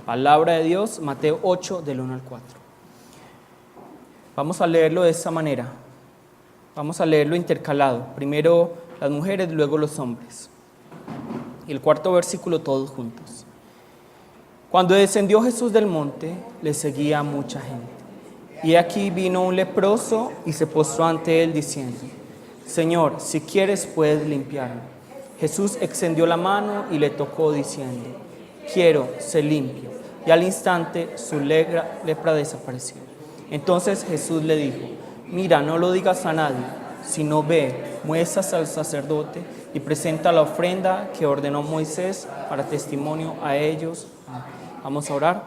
Palabra de Dios, Mateo 8, del 1 al 4. Vamos a leerlo de esta manera. Vamos a leerlo intercalado. Primero las mujeres, luego los hombres. Y el cuarto versículo todos juntos. Cuando descendió Jesús del monte, le seguía mucha gente. Y aquí vino un leproso y se postró ante él diciendo: Señor, si quieres puedes limpiarme. Jesús extendió la mano y le tocó diciendo: quiero, sé limpio. Y al instante su lepra desapareció. Entonces Jesús le dijo: mira, no lo digas a nadie, sino ve, muestras al sacerdote y presenta la ofrenda que ordenó Moisés para testimonio a ellos. Vamos a orar.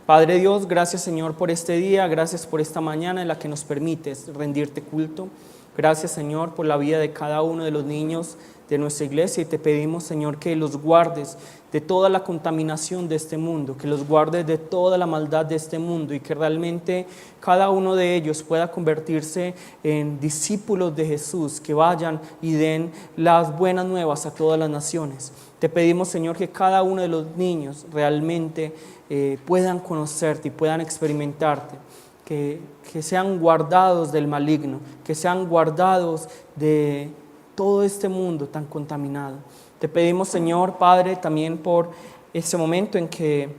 Padre Dios, gracias Señor por este día, gracias por esta mañana en la que nos permites rendirte culto. Gracias Señor por la vida de cada uno de los niños de nuestra iglesia y te pedimos Señor que los guardes de toda la contaminación de este mundo, que los guardes de toda la maldad de este mundo y que realmente cada uno de ellos pueda convertirse en discípulos de Jesús, que vayan y den las buenas nuevas a todas las naciones. Te pedimos Señor que cada uno de los niños realmente puedan conocerte y puedan experimentarte. Que sean guardados del maligno, que sean guardados de todo este mundo tan contaminado. Te pedimos, Señor, Padre, también por ese momento en que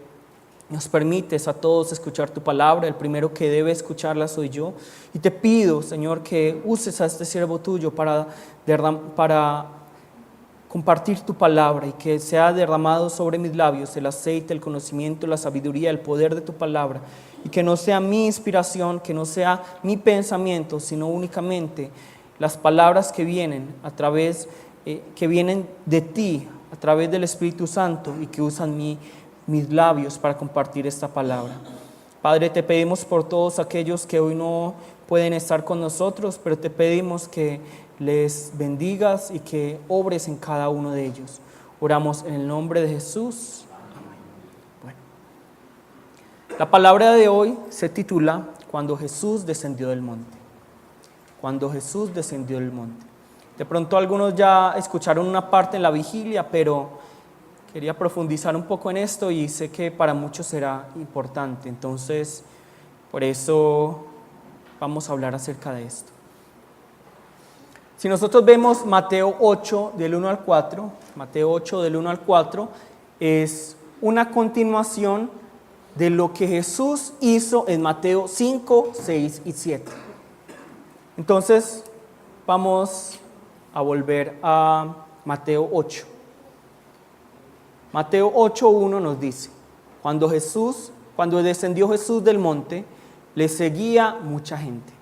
nos permites a todos escuchar tu palabra. El primero que debe escucharla soy yo. Y te pido, Señor, que uses a este siervo tuyo para compartir tu palabra y que sea derramado sobre mis labios el aceite, el conocimiento, la sabiduría, el poder de tu palabra. Y que no sea mi inspiración, que no sea mi pensamiento, sino únicamente las palabras que vienen que vienen de ti, a través del Espíritu Santo y que usan mis labios para compartir esta palabra. Padre, te pedimos por todos aquellos que hoy no pueden estar con nosotros, pero te pedimos que les bendigas y que obres en cada uno de ellos. Oramos en el nombre de Jesús. La palabra de hoy se titula Cuando Jesús descendió del monte. Cuando Jesús descendió del monte. De pronto algunos ya escucharon una parte en la vigilia, pero quería profundizar un poco en esto y sé que para muchos será importante. Entonces, por eso vamos a hablar acerca de esto. Si nosotros vemos Mateo 8 del 1 al 4, Mateo 8 del 1 al 4 es una continuación de lo que Jesús hizo en Mateo 5, 6 y 7. Entonces, vamos a volver a Mateo 8. Mateo 8:1 nos dice: cuando descendió Jesús del monte, le seguía mucha gente.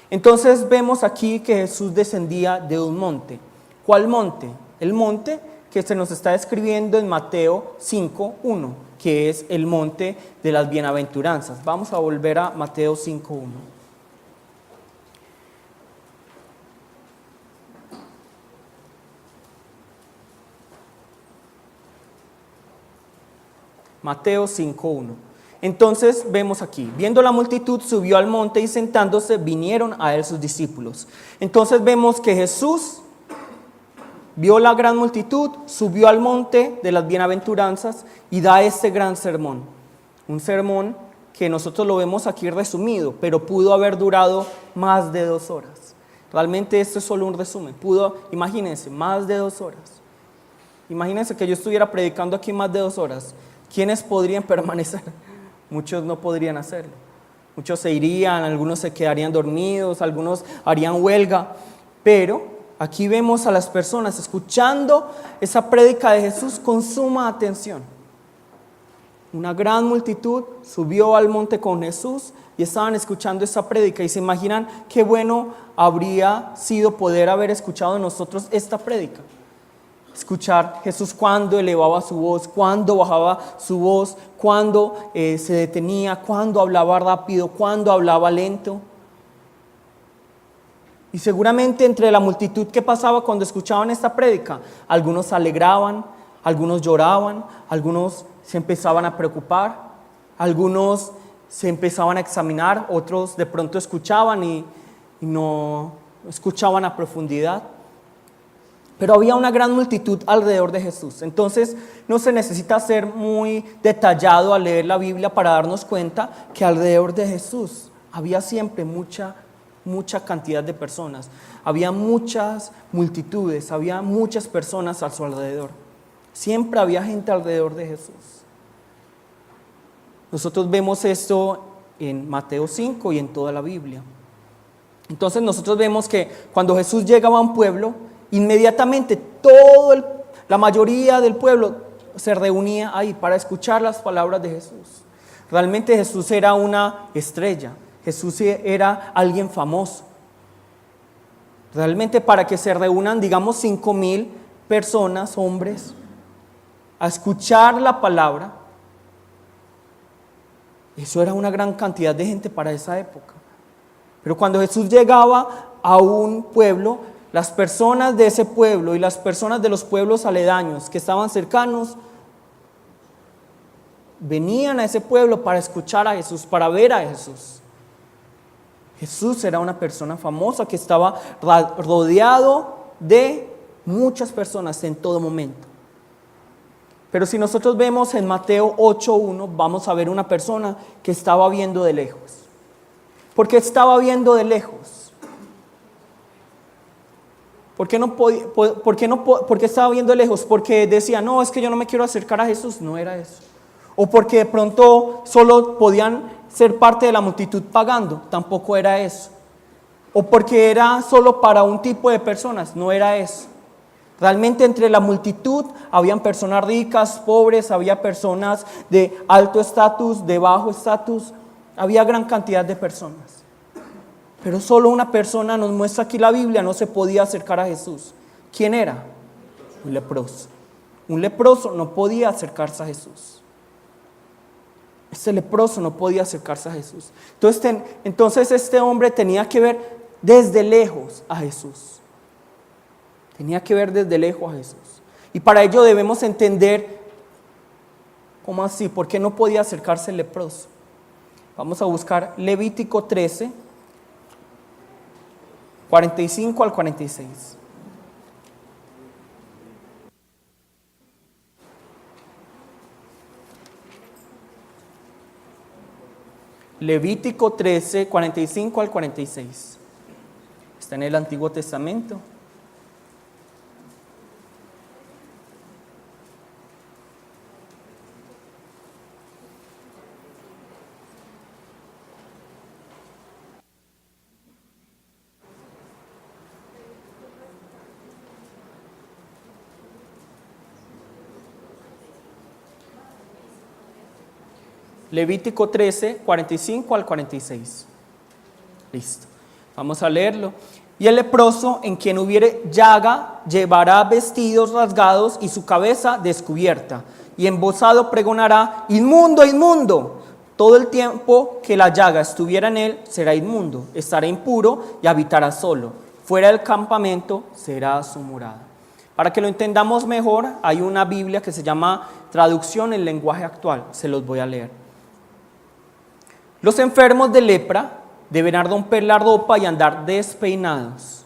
Entonces vemos aquí que Jesús descendía de un monte. ¿Cuál monte? El monte que se nos está describiendo en Mateo 5:1, que es el monte de las bienaventuranzas. Vamos a volver a Mateo 5:1. Mateo 5:1. Entonces vemos aquí: viendo la multitud, subió al monte y sentándose, vinieron a él sus discípulos. Entonces vemos que Jesús vio la gran multitud, subió al monte de las bienaventuranzas y da este gran sermón. Un sermón que nosotros lo vemos aquí resumido, pero pudo haber durado más de 2 horas. Realmente esto es solo un resumen. Imagínense, más de 2 horas. Imagínense que yo estuviera predicando aquí más de 2 horas. ¿Quiénes podrían permanecer? Muchos no podrían hacerlo. Muchos se irían, algunos se quedarían dormidos, algunos harían huelga. Pero aquí vemos a las personas escuchando esa prédica de Jesús con suma atención. Una gran multitud subió al monte con Jesús y estaban escuchando esa prédica. Y se imaginan qué bueno habría sido poder haber escuchado nosotros esta prédica. Escuchar Jesús cuando elevaba su voz, cuando bajaba su voz, cuando se detenía, cuando hablaba rápido, cuando hablaba lento. Y seguramente entre la multitud que pasaba cuando escuchaban esta prédica, algunos se alegraban, algunos lloraban, algunos se empezaban a preocupar, algunos se empezaban a examinar, otros de pronto escuchaban y no escuchaban a profundidad. Pero había una gran multitud alrededor de Jesús. Entonces no se necesita ser muy detallado al leer la Biblia para darnos cuenta que alrededor de Jesús había siempre mucha cantidad de personas. Había muchas multitudes, había muchas personas a su alrededor. Siempre había gente alrededor de Jesús. Nosotros vemos esto en Mateo 5 y en toda la Biblia. Entonces nosotros vemos que cuando Jesús llegaba a un pueblo, inmediatamente la mayoría del pueblo se reunía ahí para escuchar las palabras de Jesús. Realmente Jesús era una estrella, Jesús era alguien famoso. Realmente para que se reúnan, digamos, 5,000 personas, hombres, a escuchar la palabra, eso era una gran cantidad de gente para esa época. Pero cuando Jesús llegaba a un pueblo, las personas de ese pueblo y las personas de los pueblos aledaños que estaban cercanos venían a ese pueblo para escuchar a Jesús, para ver a Jesús. Jesús era una persona famosa que estaba rodeado de muchas personas en todo momento. Pero si nosotros vemos en Mateo 8:1, vamos a ver una persona que estaba viendo de lejos. ¿Por qué estaba viendo de lejos? ¿Por qué estaba viendo de lejos? Porque decía, no, es que yo no me quiero acercar a Jesús. No era eso. O porque de pronto solo podían ser parte de la multitud pagando. Tampoco era eso. O porque era solo para un tipo de personas. No era eso. Realmente entre la multitud habían personas ricas, pobres, había personas de alto estatus, de bajo estatus. Había gran cantidad de personas. Pero solo una persona, nos muestra aquí la Biblia, no se podía acercar a Jesús. ¿Quién era? Un leproso. Un leproso no podía acercarse a Jesús. Este leproso no podía acercarse a Jesús. Entonces este hombre tenía que ver desde lejos a Jesús. Tenía que ver desde lejos a Jesús. Y para ello debemos entender, ¿cómo así? ¿Por qué no podía acercarse el leproso? Vamos a buscar Levítico 13, 45 al 46. Levítico 13, 45 al 46. Está en el Antiguo Testamento. Levítico 13, 45 al 46. Listo. Vamos a leerlo. Y el leproso en quien hubiere llaga llevará vestidos rasgados y su cabeza descubierta. Y embozado pregonará, inmundo, inmundo. Todo el tiempo que la llaga estuviera en él será inmundo. Estará impuro y habitará solo. Fuera del campamento será su morada. Para que lo entendamos mejor, hay una Biblia que se llama Traducción en Lenguaje Actual. Se los voy a leer. Los enfermos de lepra deberán romper la ropa y andar despeinados.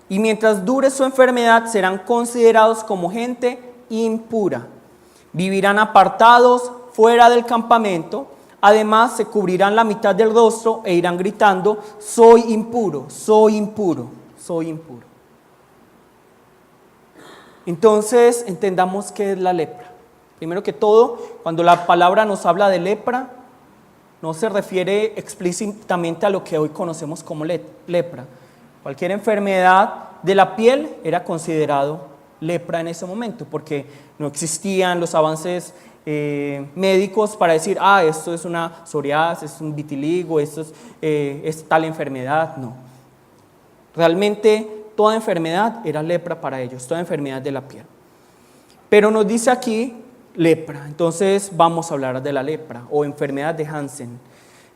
Y mientras dure su enfermedad serán considerados como gente impura. Vivirán apartados fuera del campamento. Además se cubrirán la mitad del rostro e irán gritando, soy impuro, soy impuro, soy impuro. Entonces entendamos qué es la lepra. Primero que todo, cuando la palabra nos habla de lepra, no se refiere explícitamente a lo que hoy conocemos como lepra. Cualquier enfermedad de la piel era considerado lepra en ese momento, porque no existían los avances médicos para decir, esto es una psoriasis, es un vitiligo, esto es tal enfermedad. No. Realmente toda enfermedad era lepra para ellos, toda enfermedad de la piel. Pero nos dice aquí lepra. Entonces vamos a hablar de la lepra o enfermedad de Hansen.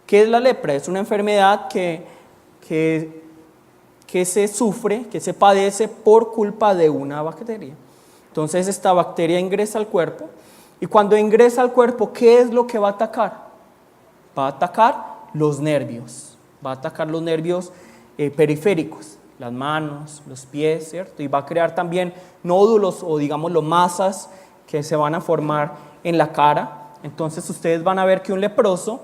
¿Qué es la lepra? Es una enfermedad que se sufre, que se padece por culpa de una bacteria. Entonces esta bacteria ingresa al cuerpo y cuando ingresa al cuerpo, ¿qué es lo que va a atacar? Va a atacar los nervios, va a atacar los nervios periféricos, las manos, los pies, ¿cierto? Y va a crear también nódulos o digámoslo masas que se van a formar en la cara. Entonces ustedes van a ver que un leproso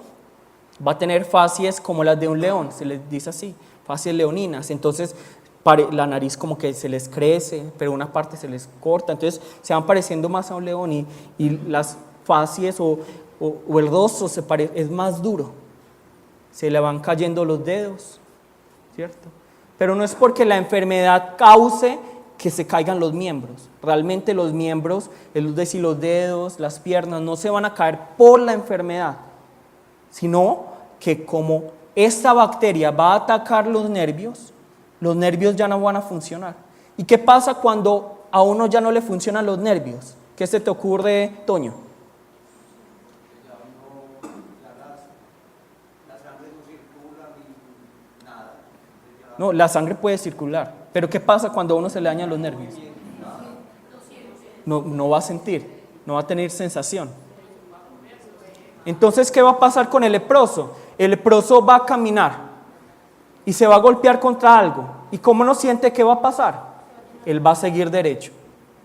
va a tener facies como las de un león, se les dice así, facies leoninas. Entonces la nariz como que se les crece, pero una parte se les corta, entonces se van pareciendo más a un león y las facies o el rostro es más duro, se le van cayendo los dedos, ¿cierto? Pero no es porque la enfermedad cause que se caigan los miembros. Realmente los miembros, es decir, los dedos, las piernas, no se van a caer por la enfermedad, sino que como esta bacteria va a atacar los nervios ya no van a funcionar. ¿Y qué pasa cuando a uno ya no le funcionan los nervios? ¿Qué se te ocurre, Toño? No, la sangre puede circular, pero ¿qué pasa cuando a uno se le dañan los nervios? No va a sentir, no va a tener sensación. Entonces, ¿qué va a pasar con el leproso? El leproso va a caminar y se va a golpear contra algo. ¿Y cómo no siente qué va a pasar? Él va a seguir derecho.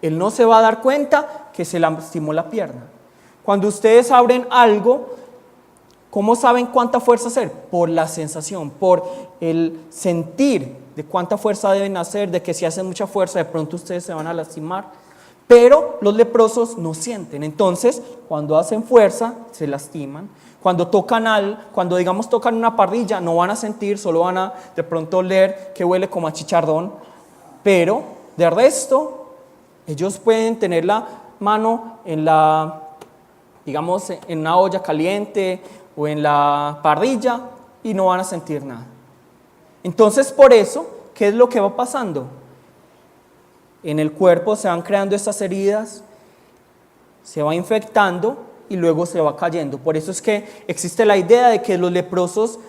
Él no se va a dar cuenta que se lastimó la pierna. Cuando ustedes abren algo, ¿cómo saben cuánta fuerza hacer? Por la sensación, por el sentir de cuánta fuerza deben hacer, de que si hacen mucha fuerza de pronto ustedes se van a lastimar. Pero los leprosos no sienten. Entonces, cuando hacen fuerza, se lastiman. Cuando digamos tocan una parrilla, no van a sentir, solo van a de pronto oler que huele como a chicharrón. Pero de resto, ellos pueden tener la mano digamos, en una olla caliente o en la parrilla y no van a sentir nada. Entonces, por eso, ¿qué es lo que va pasando? En el cuerpo se van creando estas heridas, se va infectando y luego se va cayendo. Por eso es que existe la idea de que los leprosos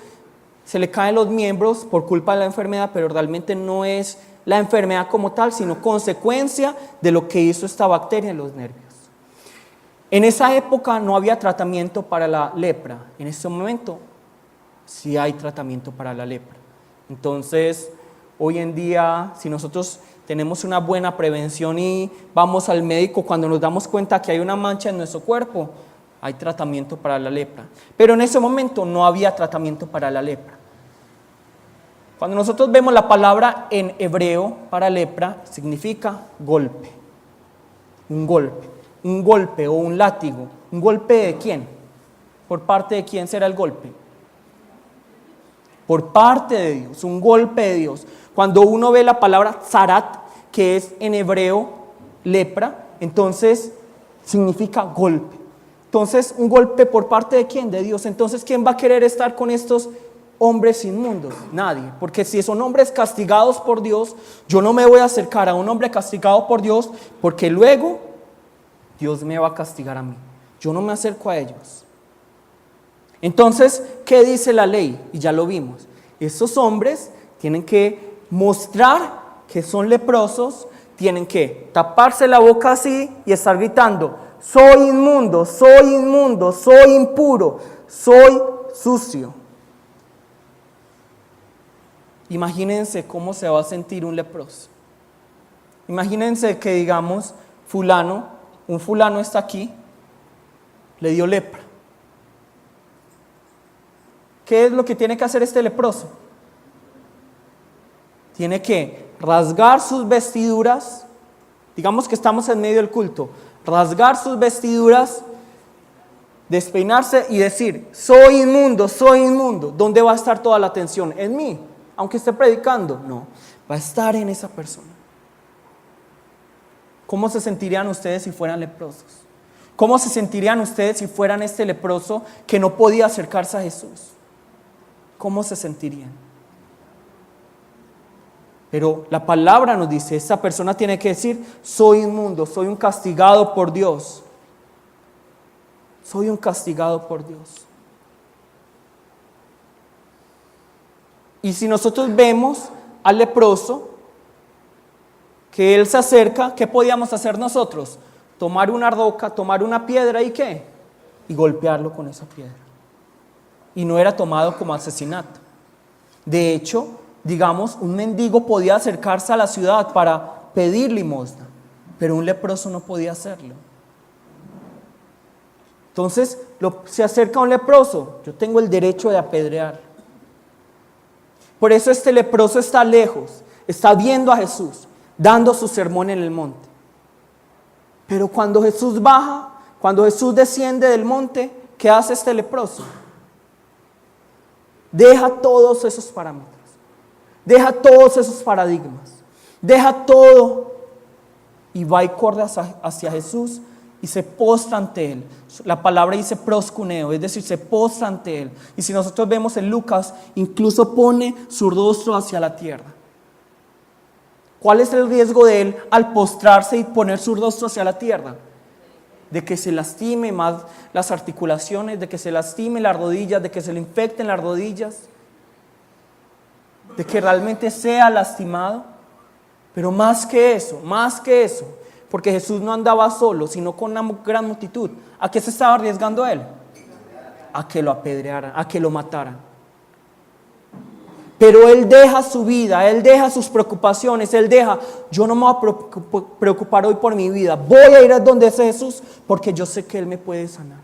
se le caen los miembros por culpa de la enfermedad, pero realmente no es la enfermedad como tal, sino consecuencia de lo que hizo esta bacteria en los nervios. En esa época no había tratamiento para la lepra. En este momento sí hay tratamiento para la lepra. Entonces, hoy en día, si nosotros tenemos una buena prevención y vamos al médico cuando nos damos cuenta que hay una mancha en nuestro cuerpo, hay tratamiento para la lepra. Pero en ese momento no había tratamiento para la lepra. Cuando nosotros vemos la palabra en hebreo para lepra, significa golpe. Un golpe o un látigo. ¿Un golpe de quién? ¿Por parte de quién será el golpe? Por parte de Dios, un golpe de Dios. Cuando uno ve la palabra zarat, que es en hebreo lepra, entonces significa golpe. Entonces, un golpe por parte de quién? De Dios. Entonces, ¿quién va a querer estar con estos hombres inmundos? Nadie. Porque si son hombres castigados por Dios, yo no me voy a acercar a un hombre castigado por Dios, porque luego Dios me va a castigar a mí. Yo no me acerco a ellos. Entonces, ¿qué dice la ley? Y ya lo vimos. Estos hombres tienen que mostrar que son leprosos, tienen que taparse la boca así y estar gritando: soy inmundo, soy inmundo, soy impuro, soy sucio. Imagínense cómo se va a sentir un leproso. Imagínense que digamos un fulano está aquí, le dio lepra. ¿Qué es lo que tiene que hacer este leproso? Tiene que rasgar sus vestiduras, digamos que estamos en medio del culto, rasgar sus vestiduras, despeinarse y decir: soy inmundo, soy inmundo. ¿Dónde va a estar toda la atención? ¿En mí? Aunque esté predicando, no, va a estar en esa persona. ¿Cómo se sentirían ustedes si fueran leprosos? ¿Cómo se sentirían ustedes si fueran este leproso que no podía acercarse a Jesús? ¿Cómo se sentirían? Pero la palabra nos dice, esta persona tiene que decir: soy inmundo, soy un castigado por Dios. Soy un castigado por Dios. Y si nosotros vemos al leproso, que él se acerca, ¿qué podíamos hacer nosotros? Tomar una roca, tomar una piedra y ¿qué? Y golpearlo con esa piedra. Y no era tomado como asesinato. De hecho, digamos, un mendigo podía acercarse a la ciudad para pedir limosna, pero un leproso no podía hacerlo. Entonces, se acerca un leproso, yo tengo el derecho de apedrear. Por eso este leproso está lejos, está viendo a Jesús, dando su sermón en el monte. Pero cuando Jesús baja, cuando Jesús desciende del monte, ¿qué hace este leproso? Deja todos esos parámetros, deja todos esos paradigmas, deja todo y va y corre hacia Jesús y se postra ante Él. La palabra dice proscuneo, es decir, se postra ante Él. Y si nosotros vemos en Lucas, incluso pone su rostro hacia la tierra. ¿Cuál es el riesgo de Él al postrarse y poner su rostro hacia la tierra? De que se lastime más las articulaciones, de que se lastime las rodillas, de que se le infecten las rodillas, de que realmente sea lastimado. Pero más que eso, porque Jesús no andaba solo, sino con una gran multitud. ¿A qué se estaba arriesgando Él? A que lo apedrearan, a que lo mataran. Pero Él deja su vida, Él deja sus preocupaciones, Él deja, yo no me voy a preocupar hoy por mi vida, voy a ir a donde es Jesús, porque yo sé que Él me puede sanar.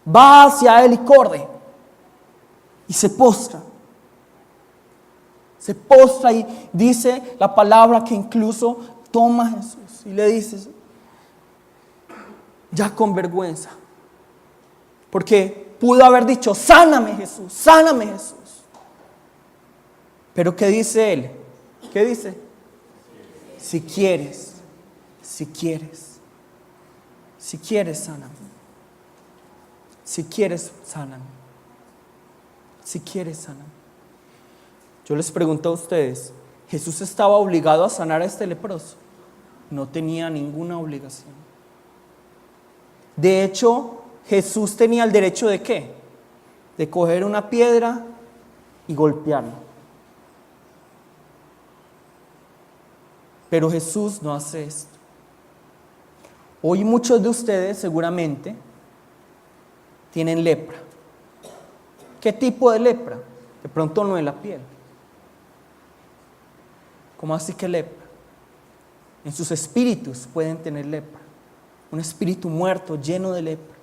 Va hacia Él y corre, y se postra. Se postra y dice la palabra que incluso toma a Jesús y le dice, ya con vergüenza, porque pudo haber dicho, sáname Jesús, sáname Jesús. Pero ¿qué dice Él? ¿Qué dice? Si quieres, sáname. Si quieres, sáname. Si quieres, sáname. Yo les pregunto a ustedes, ¿Jesús estaba obligado a sanar a este leproso? No tenía ninguna obligación. De hecho, Jesús tenía el derecho ¿de qué? De coger una piedra y golpearlo. Pero Jesús no hace esto. Hoy muchos de ustedes seguramente tienen lepra. ¿Qué tipo de lepra? De pronto no en la piel. ¿Cómo así que lepra? En sus espíritus pueden tener lepra. Un espíritu muerto lleno de lepra.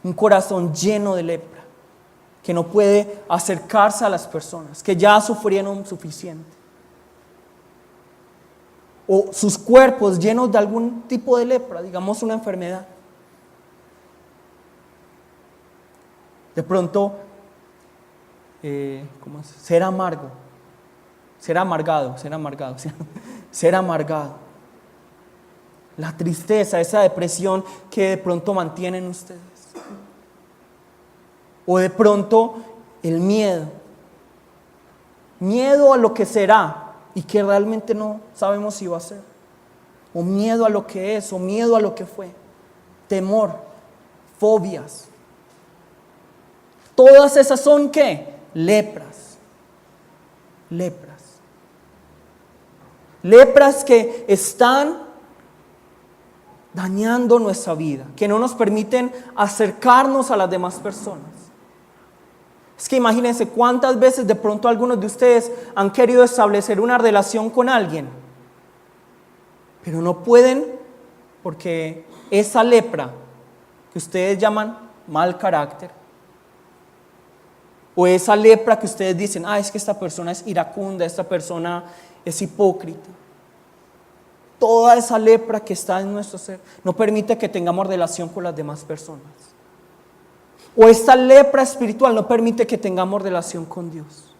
Un corazón lleno de lepra. Que no puede acercarse a las personas. Que ya sufrieron suficiente. O sus cuerpos llenos de algún tipo de lepra. Digamos una enfermedad. De pronto, ser amargo. Ser amargado. La tristeza, esa depresión que de pronto mantienen ustedes. O de pronto el miedo. Miedo a lo que será y que realmente no sabemos si va a ser. O miedo a lo que es, o miedo a lo que fue. Temor, fobias. Todas esas son ¿qué? Lepras. Lepras que están dañando nuestra vida, que no nos permiten acercarnos a las demás personas. Es que imagínense cuántas veces de pronto algunos de ustedes han querido establecer una relación con alguien, pero no pueden porque esa lepra que ustedes llaman mal carácter, o esa lepra que ustedes dicen, es que esta persona es iracunda, esta persona es hipócrita. Toda esa lepra que está en nuestro ser no permite que tengamos relación con las demás personas. O esta lepra espiritual no permite que tengamos relación con Dios.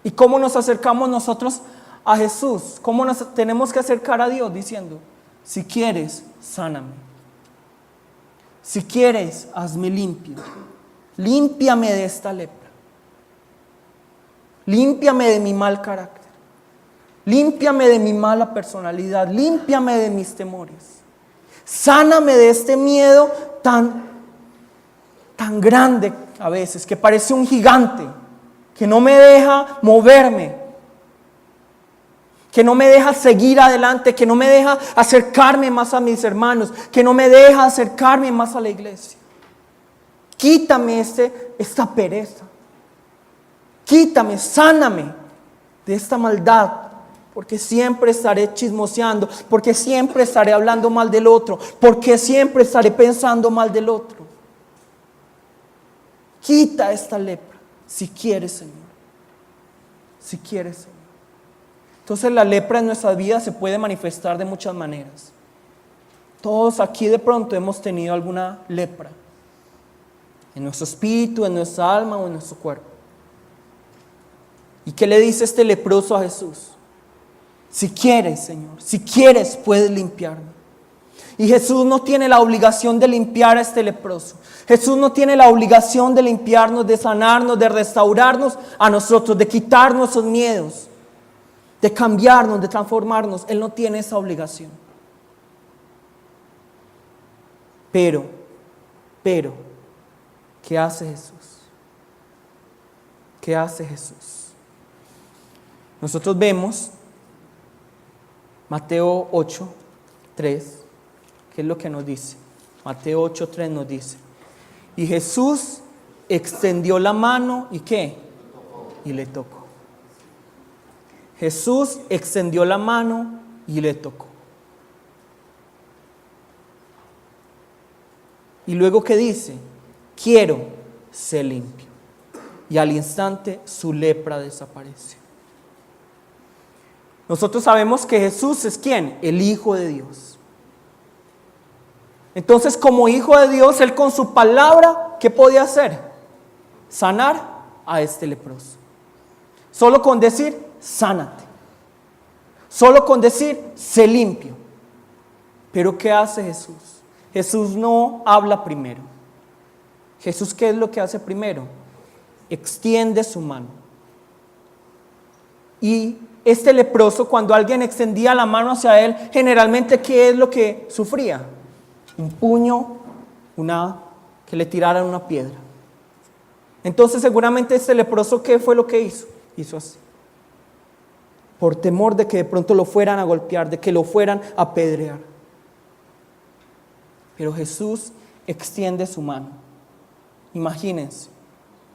¿Y cómo nos acercamos nosotros a Jesús? ¿Cómo nos tenemos que acercar a Dios? Diciendo, si quieres, sáname. Si quieres, hazme limpio. Límpiame de esta lepra. Límpiame de mi mal carácter. Límpiame de mi mala personalidad. Límpiame de mis temores. Sáname de este miedo tan grande a veces, que parece un gigante, que no me deja moverme, que no me deja seguir adelante, que no me deja acercarme más a mis hermanos, que no me deja acercarme más a la iglesia. Quítame esta pereza. Quítame, sáname de esta maldad, porque siempre estaré chismoseando, porque siempre estaré hablando mal del otro, porque siempre estaré pensando mal del otro. Quita esta lepra, si quieres, Señor. Si quieres, Señor. Entonces la lepra en nuestra vida se puede manifestar de muchas maneras. Todos aquí de pronto hemos tenido alguna lepra, en nuestro espíritu, en nuestra alma o en nuestro cuerpo. ¿Y qué le dice este leproso a Jesús? Si quieres, Señor, si quieres, puedes limpiarme. Y Jesús no tiene la obligación de limpiar a este leproso. Jesús no tiene la obligación de limpiarnos, de sanarnos, de restaurarnos a nosotros, de quitar nuestros miedos, de cambiarnos, de transformarnos. Él no tiene esa obligación. Pero, ¿qué hace Jesús? ¿Qué hace Jesús? Nosotros vemos Mateo 8:3, ¿qué es lo que nos dice? Mateo 8:3 nos dice: y Jesús extendió la mano y ¿qué? Y le tocó. Jesús extendió la mano y le tocó. Y luego ¿qué dice? Quiero ser limpio. Y al instante su lepra desaparece. Nosotros sabemos que Jesús es ¿quién? El Hijo de Dios. Entonces, como Hijo de Dios, Él con su palabra, ¿qué podía hacer? Sanar a este leproso. Solo con decir, sánate. Solo con decir, sé limpio. Pero ¿qué hace Jesús? Jesús no habla primero. Jesús, ¿qué es lo que hace primero? Extiende su mano. Y este leproso, cuando alguien extendía la mano hacia él, generalmente, ¿qué es lo que sufría? Un puño, que le tiraran una piedra. Entonces seguramente este leproso, ¿qué fue lo que hizo? Hizo así. Por temor de que de pronto lo fueran a golpear, de que lo fueran a apedrear. Pero Jesús extiende su mano. Imagínense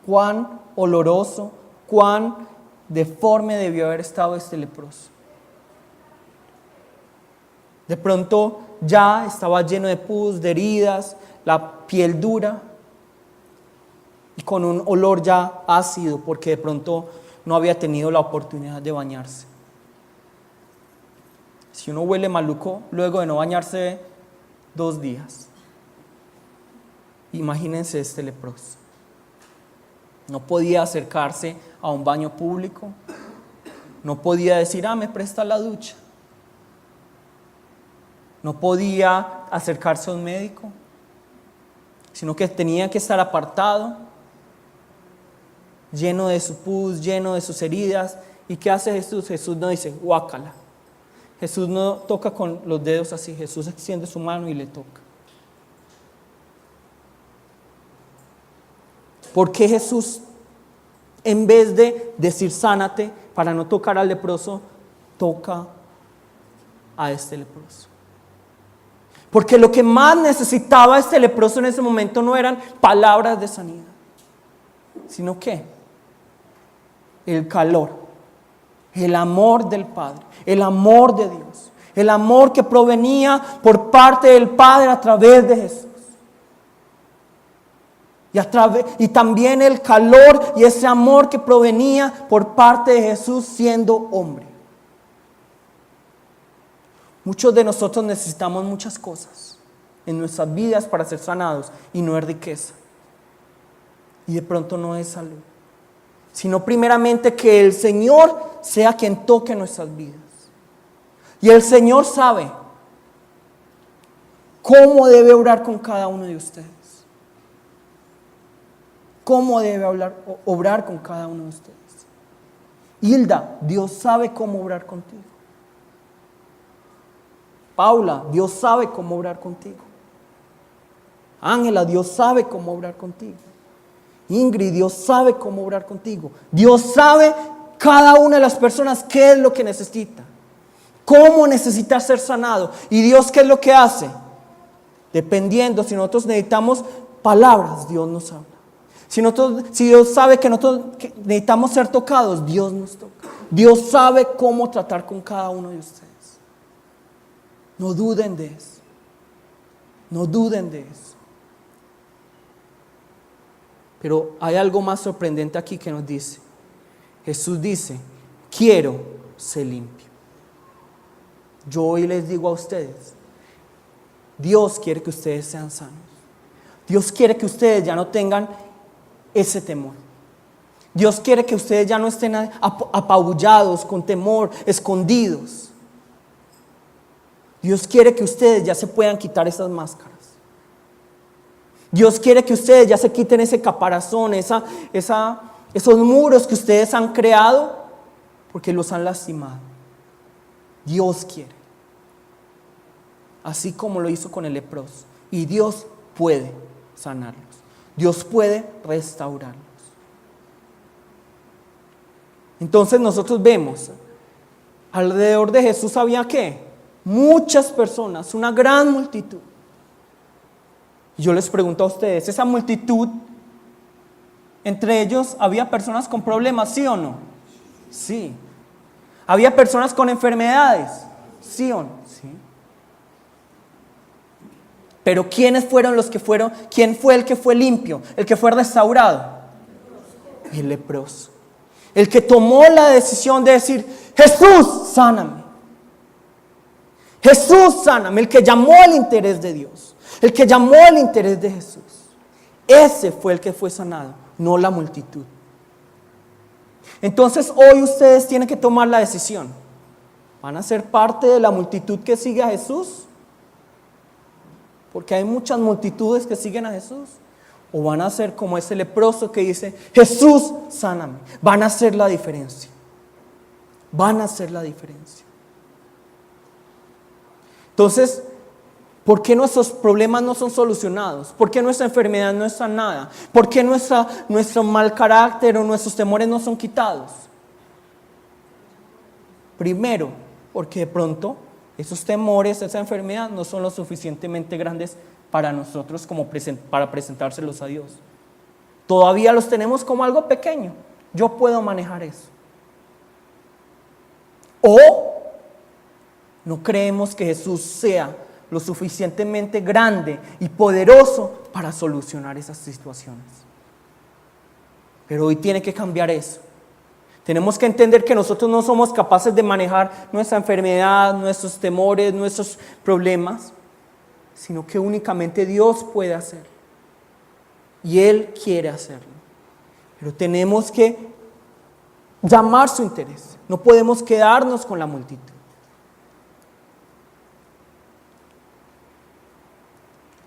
cuán oloroso, cuán deforme debió haber estado este leproso. De pronto ya estaba lleno de pus, de heridas, la piel dura y con un olor ya ácido porque de pronto no había tenido la oportunidad de bañarse. Si uno huele maluco luego de no bañarse 2 días, imagínense este leproso. No podía acercarse a un baño público, no podía decir, me presta la ducha. No podía acercarse a un médico, sino que tenía que estar apartado, lleno de su pus, lleno de sus heridas. ¿Y qué hace Jesús? Jesús no dice, guácala. Jesús no toca con los dedos así, Jesús extiende su mano y le toca. ¿Por qué Jesús, en vez de decir sánate para no tocar al leproso, toca a este leproso? Porque lo que más necesitaba este leproso en ese momento no eran palabras de sanidad, sino que el calor, el amor del Padre, el amor de Dios, el amor que provenía por parte del Padre a través de Jesús. Y también el calor y ese amor que provenía por parte de Jesús siendo hombre. Muchos de nosotros necesitamos muchas cosas en nuestras vidas para ser sanados y no es riqueza. Y de pronto no es salud, sino primeramente que el Señor sea quien toque nuestras vidas. Y el Señor sabe cómo debe obrar con cada uno de ustedes. ¿Cómo debe obrar con cada uno de ustedes? Hilda, Dios sabe cómo obrar contigo. Paula, Dios sabe cómo obrar contigo. Ángela, Dios sabe cómo obrar contigo. Ingrid, Dios sabe cómo obrar contigo. Dios sabe cada una de las personas qué es lo que necesita, cómo necesita ser sanado. Y Dios, ¿qué es lo que hace? Dependiendo, si nosotros necesitamos palabras, Dios nos habla. Si Dios sabe que nosotros necesitamos ser tocados, Dios nos toca. Dios sabe cómo tratar con cada uno de ustedes. No duden de eso. No duden de eso. Pero hay algo más sorprendente aquí que nos dice. Jesús dice, quiero ser limpio. Yo hoy les digo a ustedes, Dios quiere que ustedes sean sanos. Dios quiere que ustedes ya no tengan ese temor. Dios quiere que ustedes ya no estén apabullados, con temor, escondidos. Dios quiere que ustedes ya se puedan quitar esas máscaras. Dios quiere que ustedes ya se quiten ese caparazón, esos muros que ustedes han creado porque los han lastimado. Dios quiere. Así como lo hizo con el leproso. Y Dios puede sanarlos. Dios puede restaurarlos. Entonces nosotros vemos, alrededor de Jesús había ¿qué? Muchas personas, una gran multitud. Yo les pregunto a ustedes, ¿esa multitud, entre ellos había personas con problemas, sí o no? Sí. ¿Había personas con enfermedades? Sí o no. Sí. Pero ¿quiénes fueron los que fueron? ¿Quién fue el que fue limpio? ¿El que fue restaurado? El leproso. El que tomó la decisión de decir, Jesús, sáname. Jesús, sáname. El que llamó el interés de Dios. El que llamó el interés de Jesús. Ese fue el que fue sanado, no la multitud. Entonces hoy ustedes tienen que tomar la decisión. ¿Van a ser parte de la multitud que sigue a Jesús? Porque hay muchas multitudes que siguen a Jesús. ¿O van a ser como ese leproso que dice, Jesús, sáname? Van a hacer la diferencia. Van a hacer la diferencia. Entonces, ¿por qué nuestros problemas no son solucionados? ¿Por qué nuestra enfermedad no es sanada? ¿Por qué nuestro mal carácter o nuestros temores no son quitados? Primero, porque de pronto esos temores, esa enfermedad no son lo suficientemente grandes para nosotros como para presentárselos a Dios. Todavía los tenemos como algo pequeño. Yo puedo manejar eso. O no creemos que Jesús sea lo suficientemente grande y poderoso para solucionar esas situaciones. Pero hoy tiene que cambiar eso. Tenemos que entender que nosotros no somos capaces de manejar nuestra enfermedad, nuestros temores, nuestros problemas, sino que únicamente Dios puede hacerlo. Y Él quiere hacerlo. Pero tenemos que llamar su interés. No podemos quedarnos con la multitud.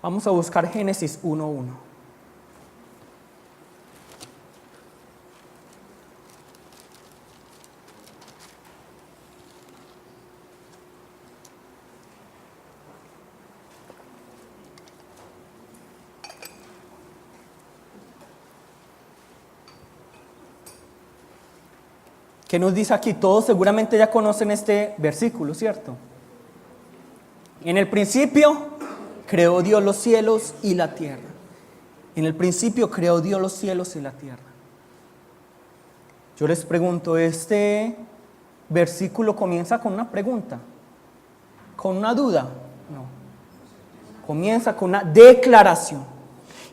Vamos a buscar Génesis 1:1. ¿Qué nos dice aquí? Todos seguramente ya conocen este versículo, ¿cierto? En el principio creó Dios los cielos y la tierra. En el principio creó Dios los cielos y la tierra. Yo les pregunto, ¿este versículo comienza con una pregunta? ¿Con una duda? No. Comienza con una declaración.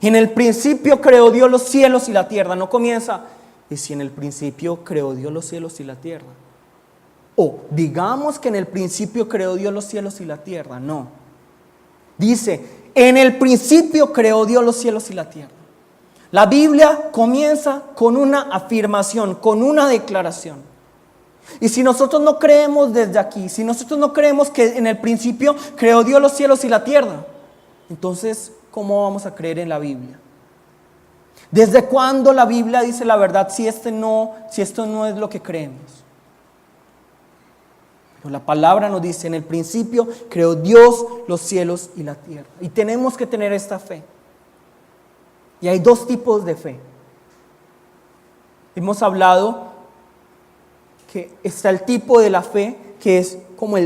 En el principio creó Dios los cielos y la tierra. No comienza, y si en el principio creó Dios los cielos y la tierra. O digamos que en el principio creó Dios los cielos y la tierra. No. Dice, en el principio creó Dios los cielos y la tierra. La Biblia comienza con una afirmación, con una declaración. Y si nosotros no creemos desde aquí, si nosotros no creemos que en el principio creó Dios los cielos y la tierra, entonces, ¿cómo vamos a creer en la Biblia? ¿Desde cuándo la Biblia dice la verdad si esto no es lo que creemos? Pero la palabra nos dice, en el principio creó Dios los cielos y la tierra. Y tenemos que tener esta fe. Y hay dos tipos de fe. Hemos hablado que está el tipo de la fe que es como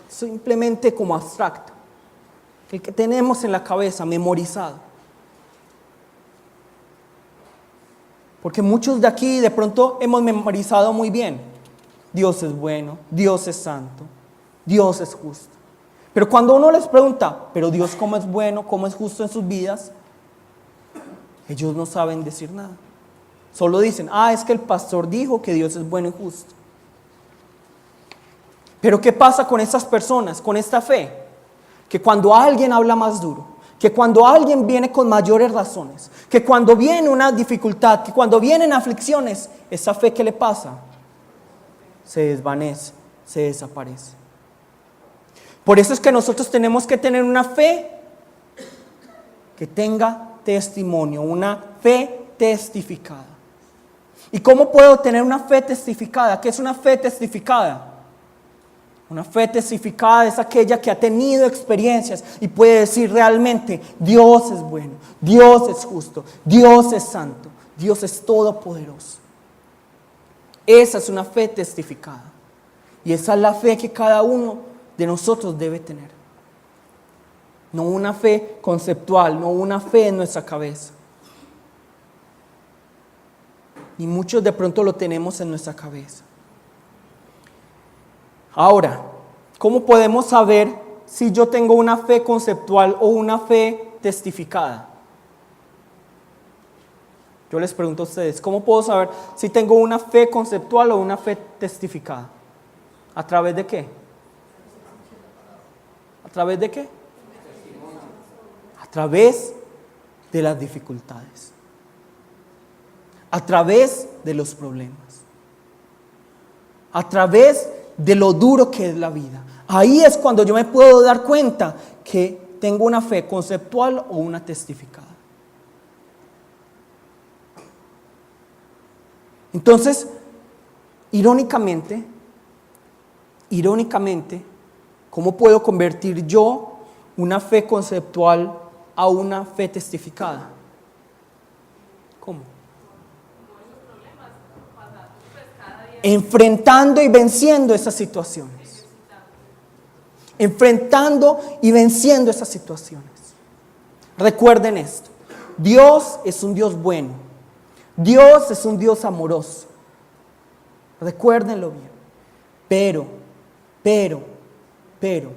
simplemente como abstracto. El que tenemos en la cabeza, memorizado. Porque muchos de aquí de pronto hemos memorizado muy bien. Dios es bueno, Dios es santo, Dios es justo. Pero cuando uno les pregunta, pero Dios cómo es bueno, cómo es justo en sus vidas, ellos no saben decir nada. Solo dicen, es que el pastor dijo que Dios es bueno y justo. Pero ¿qué pasa con estas personas, con esta fe? Que cuando alguien habla más duro, que cuando alguien viene con mayores razones, que cuando viene una dificultad, que cuando vienen aflicciones, esa fe, ¿qué le pasa? Se desvanece, se desaparece. Por eso es que nosotros tenemos que tener una fe que tenga testimonio, una fe testificada. ¿Y cómo puedo tener una fe testificada? ¿Qué es una fe testificada? Una fe testificada es aquella que ha tenido experiencias y puede decir realmente, Dios es bueno, Dios es justo, Dios es santo, Dios es todopoderoso. Esa es una fe testificada. Y esa es la fe que cada uno de nosotros debe tener. No una fe conceptual, no una fe en nuestra cabeza. Y muchos de pronto lo tenemos en nuestra cabeza. Ahora, ¿cómo podemos saber si yo tengo una fe conceptual o una fe testificada? Yo les pregunto a ustedes, ¿cómo puedo saber si tengo una fe conceptual o una fe testificada? ¿A través de qué? ¿A través de qué? A través de las dificultades. A través de los problemas. A través de lo duro que es la vida. Ahí es cuando yo me puedo dar cuenta que tengo una fe conceptual o una testificada. Entonces, irónicamente, ¿cómo puedo convertir yo una fe conceptual a una fe testificada? ¿Cómo? Enfrentando y venciendo esas situaciones. Enfrentando y venciendo esas situaciones. Recuerden esto. Dios es un Dios bueno. Dios es un Dios amoroso. Recuérdenlo bien. Pero,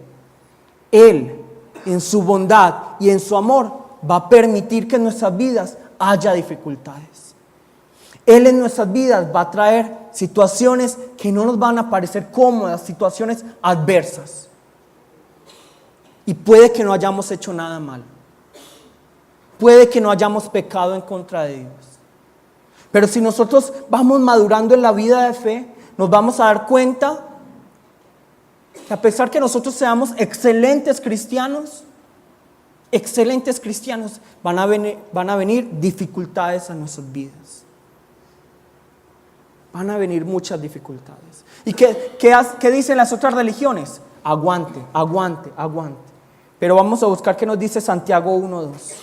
Él, en su bondad y en su amor, va a permitir que en nuestras vidas haya dificultades. Él en nuestras vidas va a traer situaciones que no nos van a parecer cómodas, situaciones adversas. Y puede que no hayamos hecho nada mal. Puede que no hayamos pecado en contra de Dios. Pero si nosotros vamos madurando en la vida de fe, nos vamos a dar cuenta que a pesar que nosotros seamos excelentes cristianos, van a venir dificultades a nuestras vidas. Van a venir muchas dificultades. ¿Y qué dicen las otras religiones? Aguante. Pero vamos a buscar qué nos dice Santiago 1:2.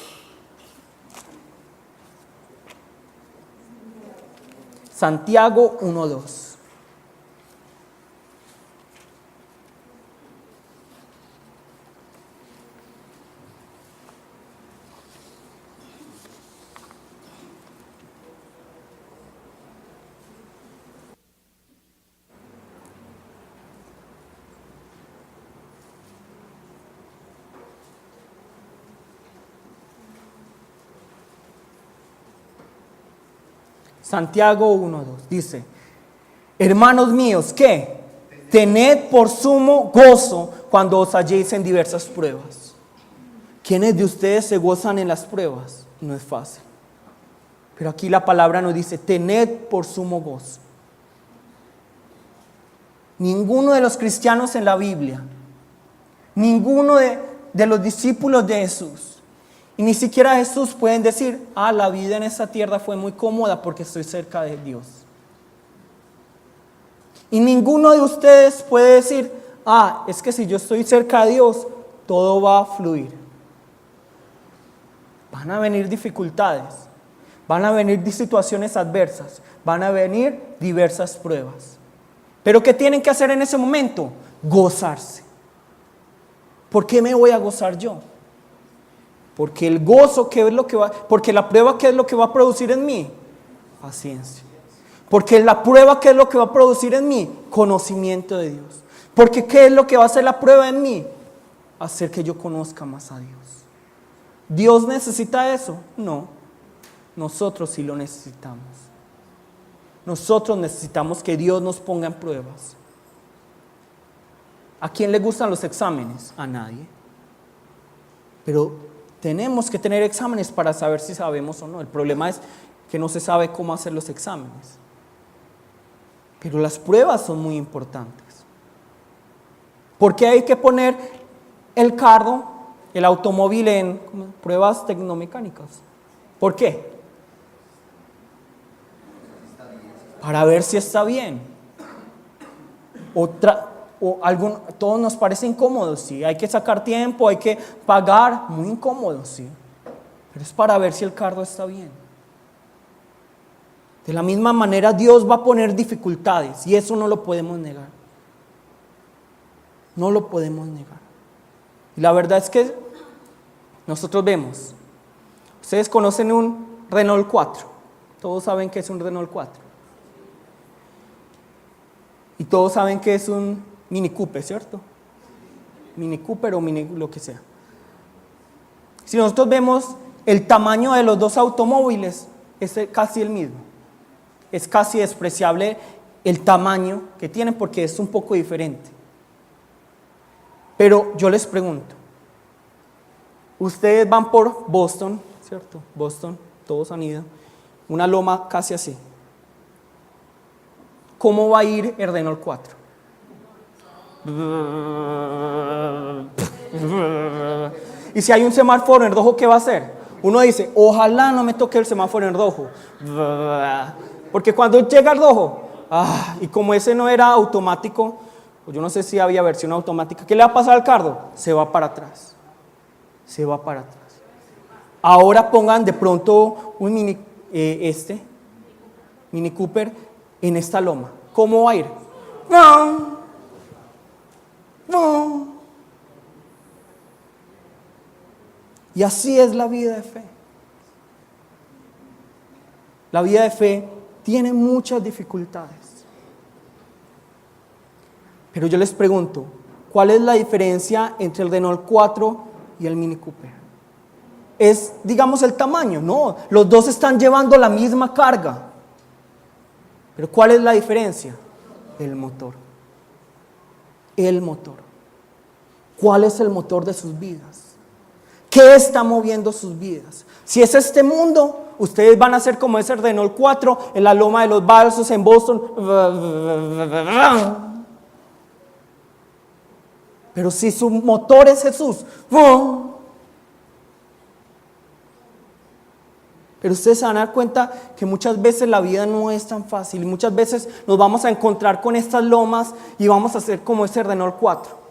Santiago 1:2. Santiago 1:2 dice: hermanos míos, ¿qué? Tened por sumo gozo cuando os halléis en diversas pruebas. ¿Quiénes de ustedes se gozan en las pruebas? No es fácil. Pero aquí la palabra nos dice: tened por sumo gozo. Ninguno de los cristianos en la Biblia, ninguno de los discípulos de Jesús, y ni siquiera Jesús pueden decir: la vida en esta tierra fue muy cómoda porque estoy cerca de Dios. Y ninguno de ustedes puede decir: es que si yo estoy cerca de Dios, todo va a fluir. Van a venir dificultades, van a venir situaciones adversas, van a venir diversas pruebas. Pero ¿qué tienen que hacer en ese momento? Gozarse. ¿Por qué me voy a gozar yo? Porque el gozo, porque la prueba, ¿qué es lo que va a producir en mí? Paciencia. Porque la prueba, ¿qué es lo que va a producir en mí? Conocimiento de Dios. Porque ¿qué es lo que va a hacer la prueba en mí? Hacer que yo conozca más a Dios. ¿Dios necesita eso? No. Nosotros sí lo necesitamos. Nosotros necesitamos que Dios nos ponga en pruebas. ¿A quién le gustan los exámenes? A nadie. Pero tenemos que tener exámenes para saber si sabemos o no. El problema es que no se sabe cómo hacer los exámenes. Pero las pruebas son muy importantes. ¿Por qué hay que poner el carro, el automóvil en pruebas tecnomecánicas? ¿Por qué? Para ver si está bien. Todos nos parece incómodo, sí. Hay que sacar tiempo, hay que pagar, muy incómodo, sí. Pero es para ver si el carro está bien. De la misma manera, Dios va a poner dificultades y eso no lo podemos negar. No lo podemos negar. Y la verdad es que nosotros vemos, ustedes conocen un Renault 4, todos saben que es un Renault 4. Y todos saben que es un Mini Cooper, ¿cierto? Mini Cooper o Mini lo que sea. Si nosotros vemos el tamaño de los dos automóviles, es casi el mismo. Es casi despreciable el tamaño que tienen porque es un poco diferente. Pero yo les pregunto, ustedes van por Boston, ¿cierto? Boston, todos han ido, una loma casi así. ¿Cómo va a ir el Renault 4? Y si hay un semáforo en rojo, ¿qué va a hacer? Uno dice, ojalá no me toque el semáforo en rojo. Porque cuando llega el rojo, y como ese no era automático, yo no sé si había versión automática, ¿qué le va a pasar al carro? Se va para atrás. Se va para atrás. Ahora pongan de pronto un Mini Cooper en esta loma. ¿Cómo va a ir? Y así es la vida de fe. La vida de fe tiene muchas dificultades. Pero yo les pregunto, ¿cuál es la diferencia entre el Renault 4 y el Mini Cooper? Es, digamos, el tamaño. No, los dos están llevando la misma carga. Pero ¿cuál es la diferencia? El motor. El motor. ¿Cuál es el motor de sus vidas? ¿Qué está moviendo sus vidas? Si es este mundo, ustedes van a ser como ese Renault 4 en la loma de los Balsos en Boston. Pero si su motor es Jesús, pero ustedes se van a dar cuenta que muchas veces la vida no es tan fácil y muchas veces nos vamos a encontrar con estas lomas y vamos a ser como ese Renault 4.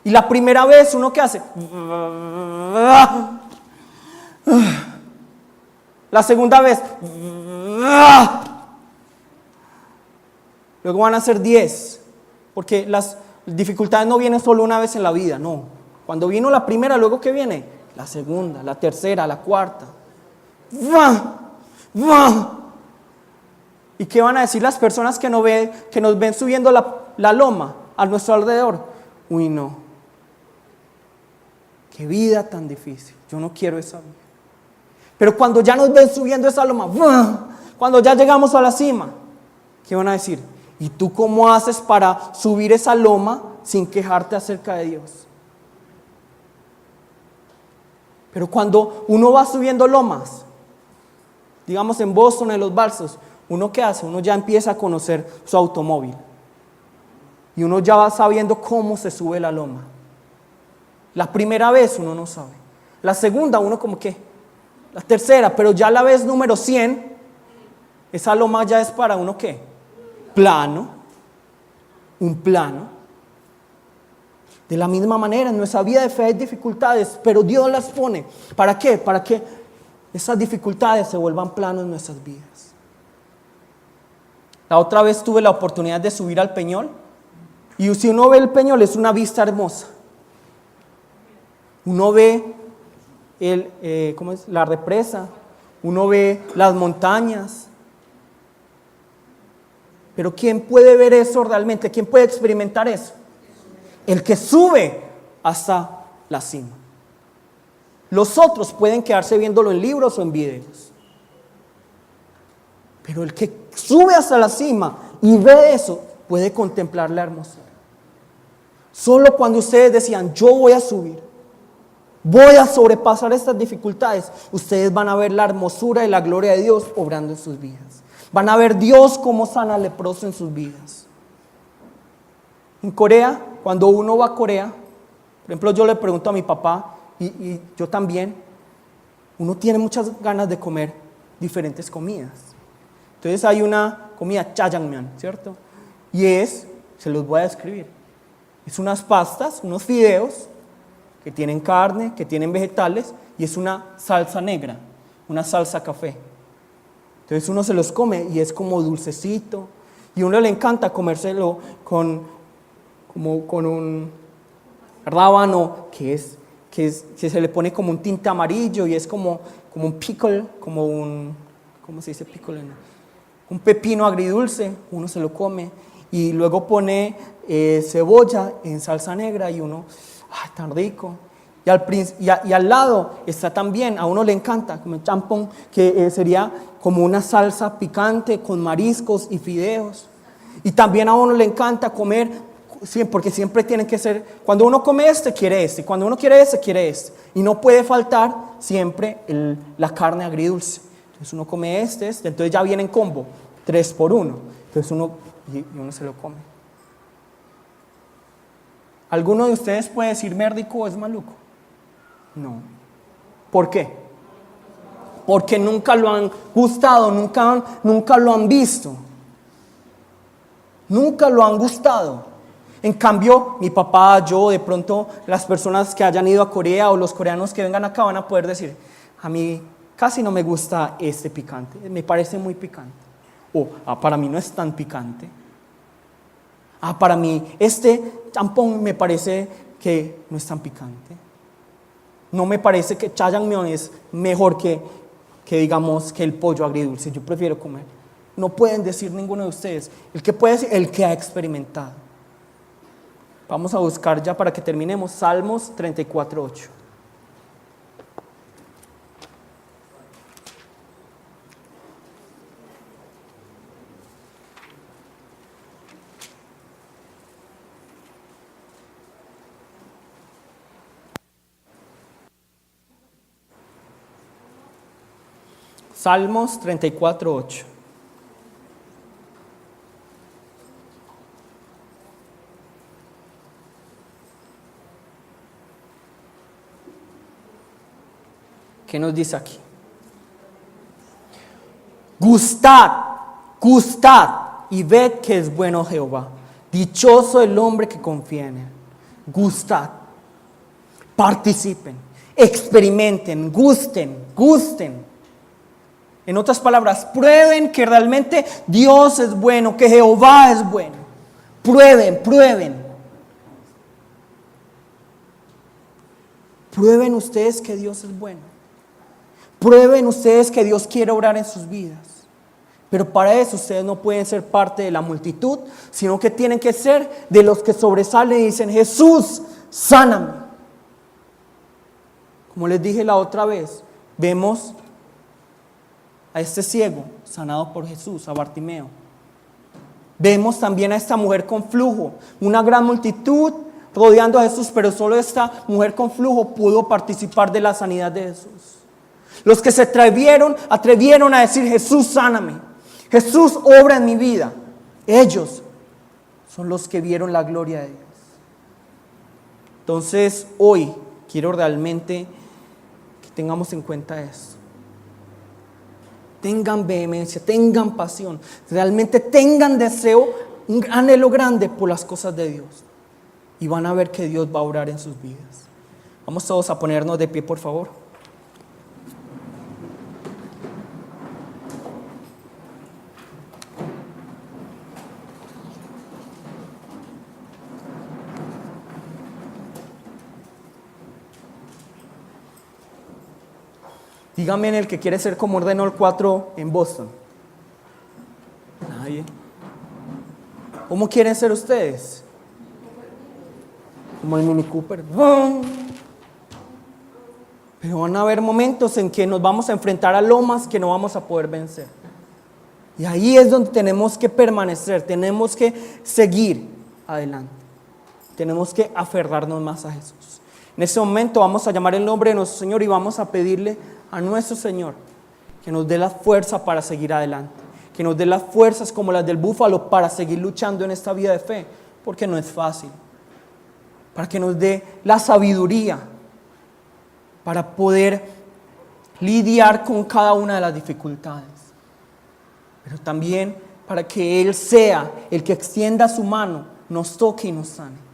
Y la primera vez, ¿uno qué hace? La segunda vez, luego van a ser 10, porque las dificultades no vienen solo una vez en la vida, no. Cuando vino la primera, luego ¿qué viene? La segunda, la tercera, la cuarta. ¿Y qué van a decir las personas que nos ven subiendo la loma a nuestro alrededor? Uy, no. Qué vida tan difícil. Yo no quiero esa vida. Pero cuando ya nos ven subiendo esa loma, cuando ya llegamos a la cima, ¿qué van a decir? ¿Y tú cómo haces para subir esa loma sin quejarte acerca de Dios? Pero cuando uno va subiendo lomas, digamos en Boston, en los Balsos, ¿uno qué hace? Uno ya empieza a conocer su automóvil. Y uno ya va sabiendo cómo se sube la loma. La primera vez uno no sabe. La segunda uno como que. La tercera, pero ya la vez número 100, esa loma ya es para uno ¿qué? Plano. Un plano. De la misma manera, en nuestra vida de fe hay dificultades, pero Dios las pone. ¿Para qué? Para que esas dificultades se vuelvan planos en nuestras vidas. La otra vez tuve la oportunidad de subir al Peñol. Y si uno ve el Peñol, es una vista hermosa. Uno ve la represa, uno ve las montañas. Pero ¿quién puede ver eso realmente? ¿Quién puede experimentar eso? El que sube hasta la cima. Los otros pueden quedarse viéndolo en libros o en videos. Pero el que sube hasta la cima y ve eso, puede contemplar la hermosura. Solo cuando ustedes decían, yo voy a subir, voy a sobrepasar estas dificultades, ustedes van a ver la hermosura y la gloria de Dios obrando en sus vidas. Van a ver Dios cómo sana al leproso en sus vidas. En Corea, cuando uno va a Corea, por ejemplo, yo le pregunto a mi papá, y yo también, uno tiene muchas ganas de comer diferentes comidas. Entonces hay una comida jajangmyeon, ¿cierto? Y se los voy a describir, es unas pastas, unos fideos que tienen carne, que tienen vegetales, y es una salsa negra, una salsa café. Entonces uno se los come y es como dulcecito, y a uno le encanta comérselo con un rábano que se le pone como un tinte amarillo y es como un pickle, ¿cómo se dice pickle? Un pepino agridulce, uno se lo come y luego pone cebolla en salsa negra y uno, ¡ay, tan rico! Y al lado está también, a uno le encanta, como el champón, que sería como una salsa picante con mariscos y fideos. Y también a uno le encanta comer, porque siempre tiene que ser, cuando uno come quiere cuando uno quiere quiere este. Y no puede faltar siempre la carne agridulce. Entonces uno come entonces ya viene en combo, 3 por 1. Entonces uno se lo come. ¿Alguno de ustedes puede decirme es rico o es maluco? No. ¿Por qué? Porque nunca lo han gustado, nunca lo han visto. Nunca lo han gustado. En cambio, mi papá, yo, de pronto, las personas que hayan ido a Corea o los coreanos que vengan acá van a poder decir, a mí casi no me gusta este picante, me parece muy picante. O, para mí no es tan picante. Para mí este champón me parece que no es tan picante. No me parece que jajangmyeon es mejor que digamos que el pollo agridulce, yo prefiero comer. No pueden decir ninguno de ustedes. El que puede decir, el que ha experimentado. Vamos a buscar ya para que terminemos Salmos 34:8. Salmos 34:8. ¿Qué nos dice aquí? Gustad y ved que es bueno Jehová. Dichoso el hombre que confía en él. Gustad, participen, experimenten, gusten. En otras palabras, prueben que realmente Dios es bueno, que Jehová es bueno. Prueben. Prueben ustedes que Dios es bueno. Prueben ustedes que Dios quiere obrar en sus vidas. Pero para eso ustedes no pueden ser parte de la multitud, sino que tienen que ser de los que sobresalen y dicen, Jesús, sáname. Como les dije la otra vez, vemos a este ciego sanado por Jesús, a Bartimeo. Vemos también a esta mujer con flujo, una gran multitud rodeando a Jesús, pero solo esta mujer con flujo pudo participar de la sanidad de Jesús. Los que se atrevieron a decir, Jesús, sáname. Jesús, obra en mi vida. Ellos son los que vieron la gloria de Dios. Entonces, hoy quiero realmente que tengamos en cuenta esto. Tengan vehemencia, tengan pasión, realmente tengan deseo, un anhelo grande por las cosas de Dios. Y van a ver que Dios va a obrar en sus vidas. Vamos todos a ponernos de pie, por favor. Dígame en el que quiere ser como Renault 4 en Boston. Nadie. ¿Cómo quieren ser ustedes? Como el Mini Cooper. ¡Bum! Pero van a haber momentos en que nos vamos a enfrentar a lomas que no vamos a poder vencer. Y ahí es donde tenemos que permanecer, tenemos que seguir adelante. Tenemos que aferrarnos más a Jesús. En ese momento vamos a llamar el nombre de nuestro Señor y vamos a pedirle a nuestro Señor que nos dé la fuerza para seguir adelante, que nos dé las fuerzas como las del búfalo para seguir luchando en esta vida de fe, porque no es fácil, para que nos dé la sabiduría para poder lidiar con cada una de las dificultades, pero también para que Él sea el que extienda su mano, nos toque y nos sane.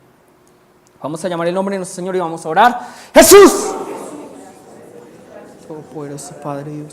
Vamos a llamar el nombre de nuestro Señor y vamos a orar. ¡Jesús! Todopoderoso Padre Dios.